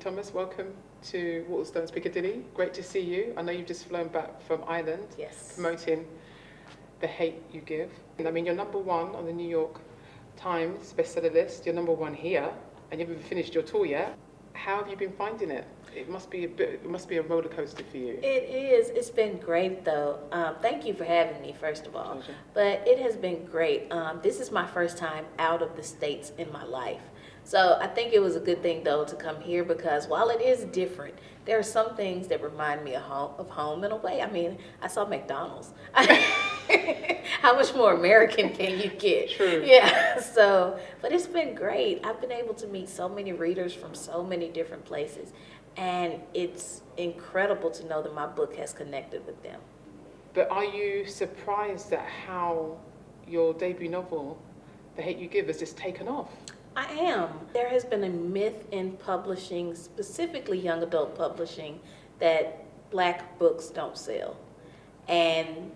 Thomas. Welcome to Waterstones Piccadilly. Great to see you. I know you've just flown back from Ireland, Yes. promoting The Hate You Give. And I mean, you're number one on the New York Times bestseller list. You're number one here, and you haven't finished your tour yet. How have you been finding it? It must be a roller coaster for you. It is. It's been great, though. Thank you for having me, first of all. Pleasure. But it has been great. This is my first time out of the States in my life. So I think it was a good thing, though, to come here because while it is different, there are some things that remind me of home in a way. I mean, I saw McDonald's. How much more American can you get? True. Yeah. So, but it's been great. I've been able to meet so many readers from so many different places. And it's incredible to know that my book has connected with them. But are you surprised at how your debut novel, The Hate You Give, has just taken off? I am. There has been a myth in publishing, specifically young adult publishing, that black books don't sell. And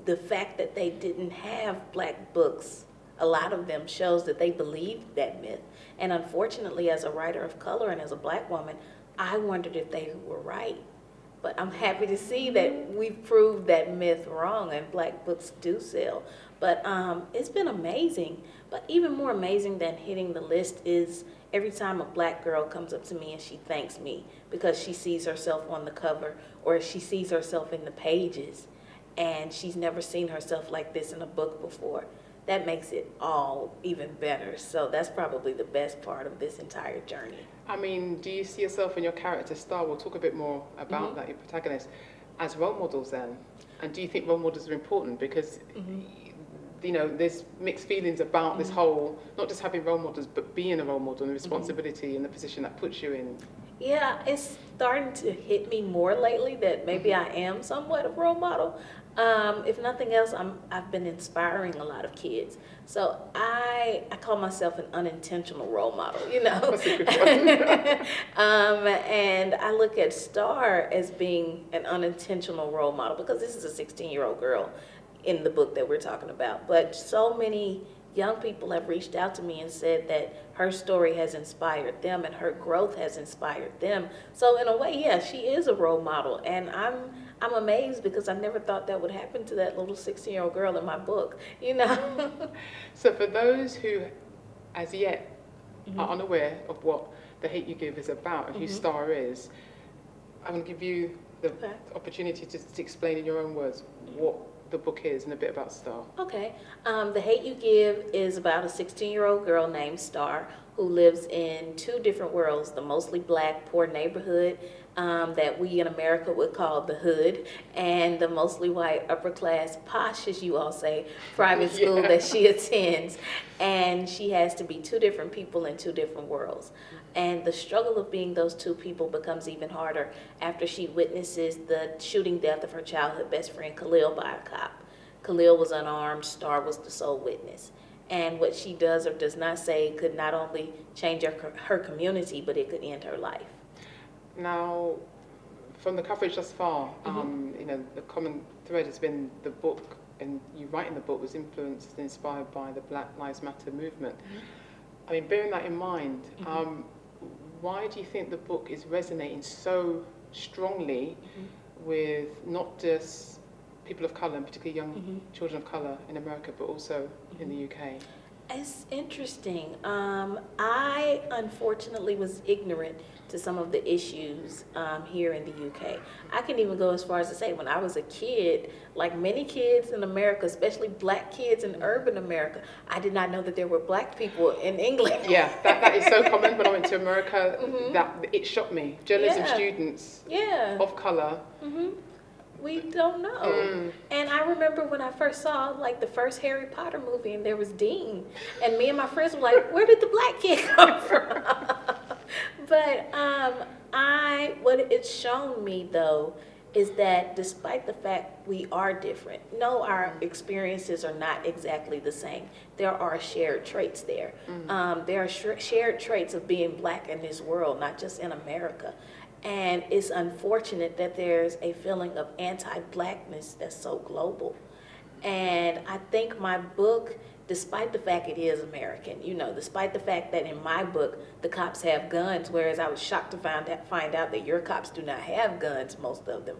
the fact that they didn't have black books, a lot of them shows that they believed that myth. And unfortunately, as a writer of color and as a black woman, I wondered if they were right. But I'm happy to see that we've proved that myth wrong and black books do sell. But it's been amazing. But even more amazing than hitting the list is every time a black girl comes up to me and she thanks me because she sees herself on the cover or she sees herself in the pages and she's never seen herself like this in a book before. That makes it all even better. So that's probably the best part of this entire journey. I mean, do you see yourself and your character Star? We'll talk a bit more about that, your protagonist, as role models then. And do you think role models are important? Because, you know, there's mixed feelings about this whole, not just having role models, but being a role model and the responsibility and the position that puts you in. Yeah, it's starting to hit me more lately that maybe I am somewhat of a role model. If nothing else, I've been inspiring a lot of kids. So I call myself an unintentional role model, you know. That's a good one. And I look at Star as being an unintentional role model because this is a 16-year-old girl in the book that we're talking about. But so many young people have reached out to me and said that her story has inspired them and her growth has inspired them. So in a way, yeah, she is a role model. And I'm amazed because I never thought that would happen to that little 16-year-old girl in my book, you know. So for those who, as yet, are unaware of what The Hate You Give is about and who Star is, I'm going to give you the opportunity to explain in your own words what the book is and a bit about Star. Okay. The Hate You Give is about a 16-year-old girl named Star who lives in two different worlds, the mostly black, poor neighborhood that we in America would call the hood, and the mostly white, upper class, posh, as you all say, private school that she attends. And she has to be two different people in two different worlds. And the struggle of being those two people becomes even harder after she witnesses the shooting death of her childhood best friend Khalil by a cop. Khalil was unarmed, Star was the sole witness. And what she does or does not say could not only change her community, but it could end her life. Now, from the coverage thus far, you know, the common thread has been the book, and you writing the book was influenced and inspired by the Black Lives Matter movement. I mean, bearing that in mind, why do you think the book is resonating so strongly with not just people of colour, and particularly young children of colour in America, but also in the UK? It's interesting. I unfortunately was ignorant to some of the issues here in the UK. I can even go as far as to say when I was a kid, like many kids in America, especially black kids in urban America, I did not know that there were black people in England. Yeah, that is so common. When I went to America, that it shocked me. Journalism students of colour. We don't know. And I remember when I first saw like the first Harry Potter movie and there was Dean. And me and my friends were like, where did the black kid come from? But what it's shown me though is that despite the fact we are different, no, our experiences are not exactly the same. There are shared traits there. There are shared traits of being black in this world, not just in America. And it's unfortunate that there's a feeling of anti-blackness that's so global. And I think my book, despite the fact it is American, despite the fact that in my book the cops have guns, whereas I was shocked to find out that your cops do not have guns, most of them.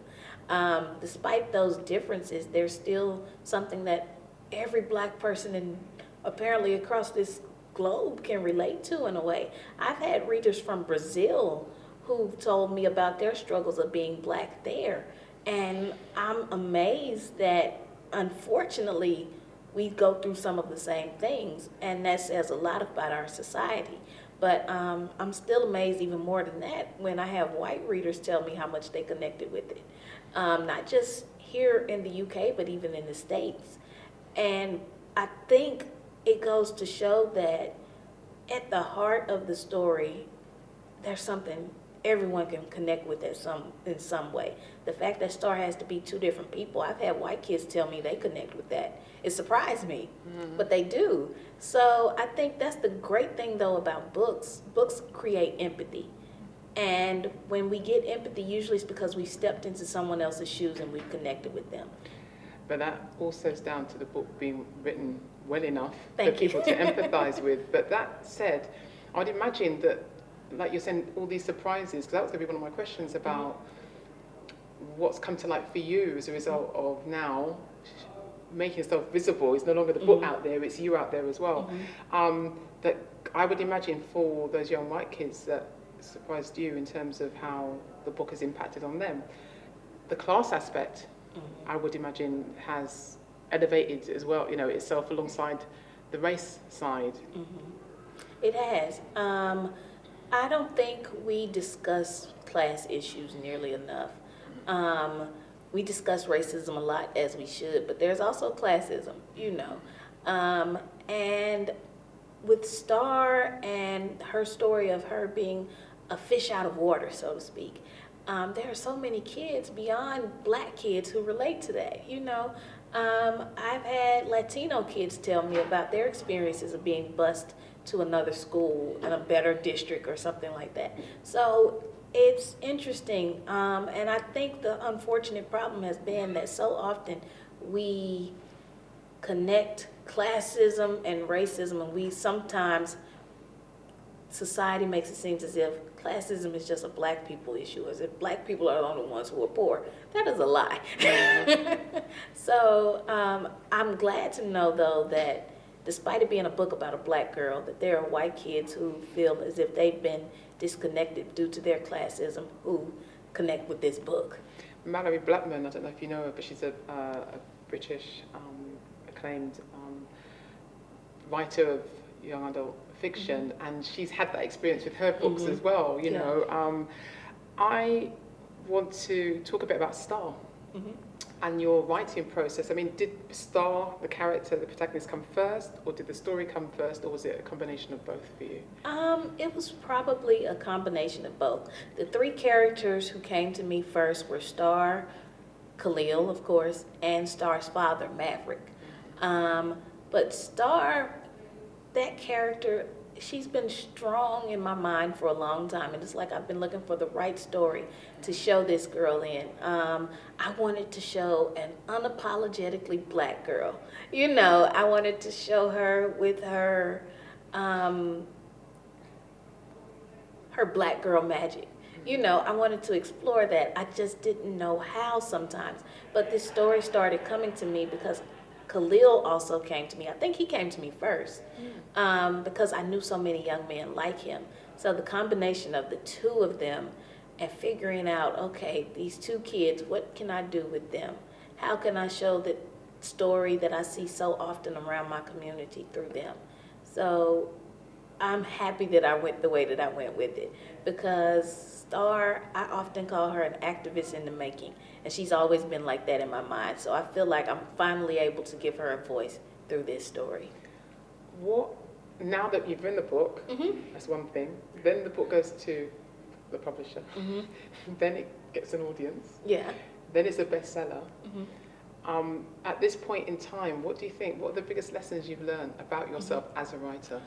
Despite those differences, there's still something that every black person in apparently across this globe can relate to in a way. I've had readers from Brazil who've told me about their struggles of being black there. And I'm amazed that, unfortunately, we go through some of the same things, and that says a lot about our society. But I'm still amazed even more than that when I have white readers tell me how much they connected with it. Not just here in the UK, but even in the States. And I think it goes to show that at the heart of the story, there's something everyone can connect with in some way. The fact that Star has to be two different people, I've had white kids tell me they connect with that. It surprised me, but they do. So I think that's the great thing, though, about books. Books create empathy. And when we get empathy, usually it's because we've stepped into someone else's shoes and we've connected with them. But that also is down to the book being written well enough Thank for people to empathize with. But that said, I would imagine that, like you're saying, all these surprises, because that was going to be one of my questions about what's come to light for you as a result of now making yourself visible. It's no longer the book out there, it's you out there as well. That I would imagine for those young white kids that surprised you in terms of how the book has impacted on them. The class aspect, I would imagine, has elevated as well, itself alongside the race side. It has. I don't think we discuss class issues nearly enough. We discuss racism a lot, as we should, but there's also classism, and with Star and her story of her being a fish out of water, so to speak, there are so many kids beyond black kids who relate to that, I've had Latino kids tell me about their experiences of being bused to another school in a better district or something like that. So it's interesting, and I think the unfortunate problem has been that so often we connect classism and racism, and we sometimes, society makes it seem as if classism is just a black people issue, as if black people are the only ones who are poor. That is a lie. So I'm glad to know, though, that despite it being a book about a black girl, that there are white kids who feel as if they've been disconnected due to their classism who connect with this book. Mallory Blackman, I don't know if you know her, but she's a British acclaimed writer of young adult fiction, and she's had that experience with her books as well, I want to talk a bit about Star and your writing process. I mean, did Star, the character, the protagonist, come first, or did the story come first, or was it a combination of both for you? It was probably a combination of both. The three characters who came to me first were Star, Khalil, of course, and Star's father, Maverick. But Star, that character, she's been strong in my mind for a long time, and it's like I've been looking for the right story to show this girl in. I wanted to show an unapologetically black girl. I wanted to show her with her her black girl magic. I wanted to explore that. I just didn't know how sometimes. But this story started coming to me because Khalil also came to me. I think he came to me first because I knew so many young men like him. So the combination of the two of them and figuring out, okay, these two kids, what can I do with them? How can I show the story that I see so often around my community through them? So I'm happy that I went the way that I went with it, because Star, I often call her an activist in the making, and she's always been like that in my mind. So I feel like I'm finally able to give her a voice through this story. Now that you've written the book, that's one thing, then the book goes to the publisher, then it gets an audience, then it's a bestseller. At this point in time, what do you think, what are the biggest lessons you've learned about yourself as a writer?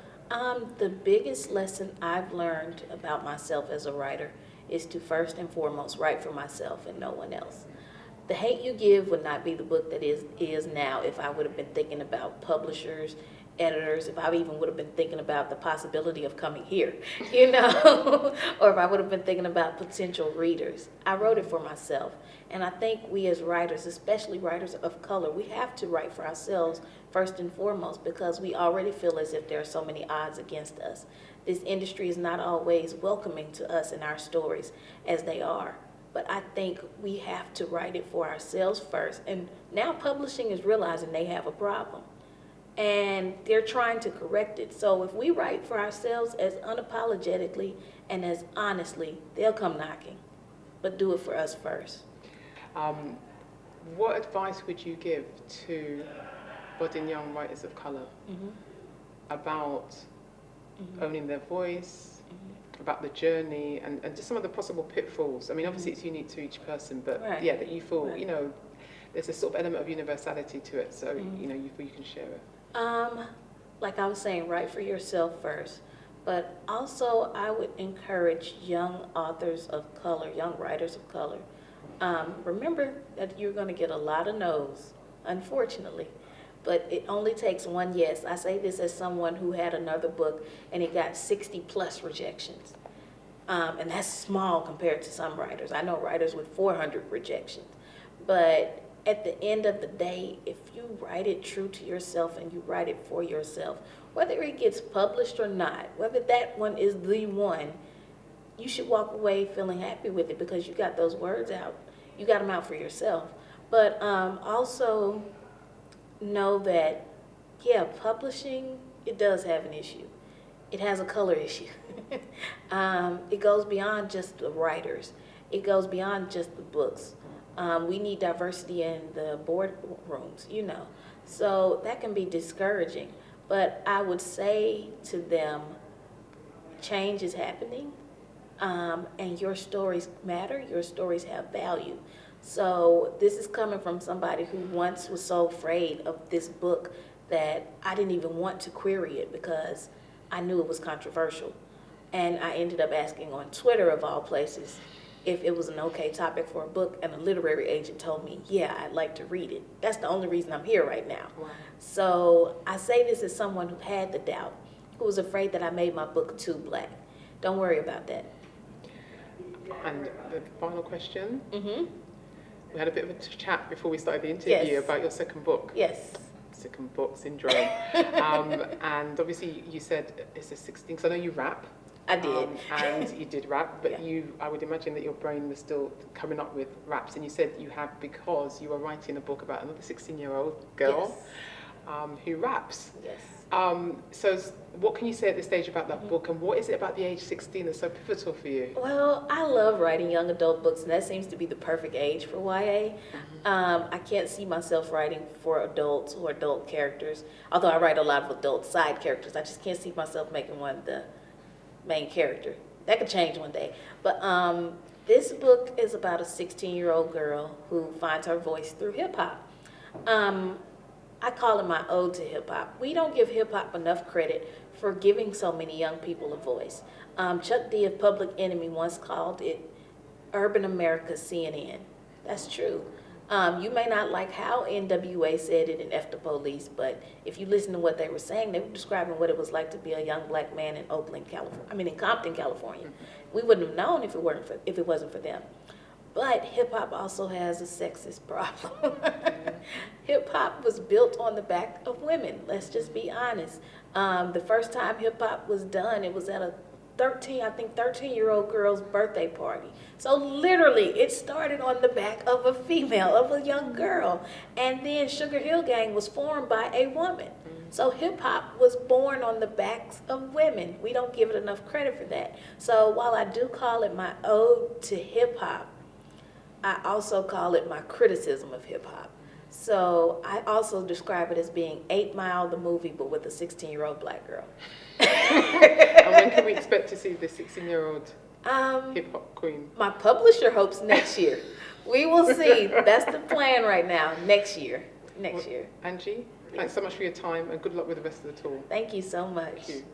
The biggest lesson I've learned about myself as a writer is to first and foremost write for myself and no one else. The Hate You Give would not be the book that is now if I would have been thinking about publishers, editors, if I even would have been thinking about the possibility of coming here, you know, or if I would have been thinking about potential readers. I wrote it for myself. And I think we as writers, especially writers of color, we have to write for ourselves first and foremost because we already feel as if there are so many odds against us. This industry is not always welcoming to us and our stories as they are. But I think we have to write it for ourselves first. And now publishing is realizing they have a problem. And they're trying to correct it. So if we write for ourselves as unapologetically and as honestly, they'll come knocking. But do it for us first. What advice would you give to budding young writers of colour about owning their voice, about the journey, and just some of the possible pitfalls? I mean, obviously it's unique to each person, but yeah, that you feel, you know, there's a sort of element of universality to it, so, you know, you feel you can share it. Like I was saying, write for yourself first. But also, I would encourage young authors of color, young writers of color. Remember that you're going to get a lot of no's, unfortunately. But it only takes one yes. I say this as someone who had another book and it got 60 plus rejections. And that's small compared to some writers. I know writers with 400 rejections. But at the end of the day, if you write it true to yourself and you write it for yourself, whether it gets published or not, whether that one is the one, you should walk away feeling happy with it because you got those words out. You got them out for yourself. But also know that, yeah, publishing, it does have an issue. It has a color issue. It goes beyond just the writers. It goes beyond just the books. We need diversity in the boardrooms, you know. So that can be discouraging. But I would say to them, change is happening, and your stories matter, your stories have value. So this is coming from somebody who once was so afraid of this book that I didn't even want to query it because I knew it was controversial. And I ended up asking on Twitter, of all places, if it was an okay topic for a book, and a literary agent told me, yeah, I'd like to read it. That's the only reason I'm here right now. Wow. So I say this as someone who had the doubt, who was afraid that I made my book too black. Don't worry about that. And the final question. We had a bit of a chat before we started the interview about your second book. Yes. Second book syndrome. And obviously you said it's a 16, because I know you rap. I did. And you did rap, but I would imagine that your brain was still coming up with raps, and you said you have because you were writing a book about another 16-year-old girl who raps. Yes. So what can you say at this stage about that book, and what is it about the age 16 that's so pivotal for you? Well, I love writing young adult books, and that seems to be the perfect age for YA. I can't see myself writing for adults or adult characters, although I write a lot of adult side characters. I just can't see myself making one the main character. That could change one day. But this book is about a 16-year-old girl who finds her voice through hip-hop. I call it my ode to hip-hop. We don't give hip-hop enough credit for giving so many young people a voice. Chuck D of Public Enemy once called it Urban America's CNN. That's true. You may not like how NWA said it and F the police, but if you listen to what they were saying, they were describing what it was like to be a young black man in in Compton, California. We wouldn't have known if it wasn't for them. But hip-hop also has a sexist problem. Hip-hop was built on the back of women, let's just be honest. The first time hip-hop was done, it was at a 13-year-old girl's birthday party. So literally, it started on the back of a female, of a young girl. And then Sugar Hill Gang was formed by a woman. So hip-hop was born on the backs of women. We don't give it enough credit for that. So while I do call it my ode to hip-hop, I also call it my criticism of hip-hop. So I also describe it as being 8 Mile the movie, but with a 16-year-old black girl. And when can we expect to see the 16-year-old hip-hop queen? My publisher hopes next year. We will see. That's the plan right now. Next year. Angie, thanks so much for your time, and good luck with the rest of the tour. Thank you so much. Thank you.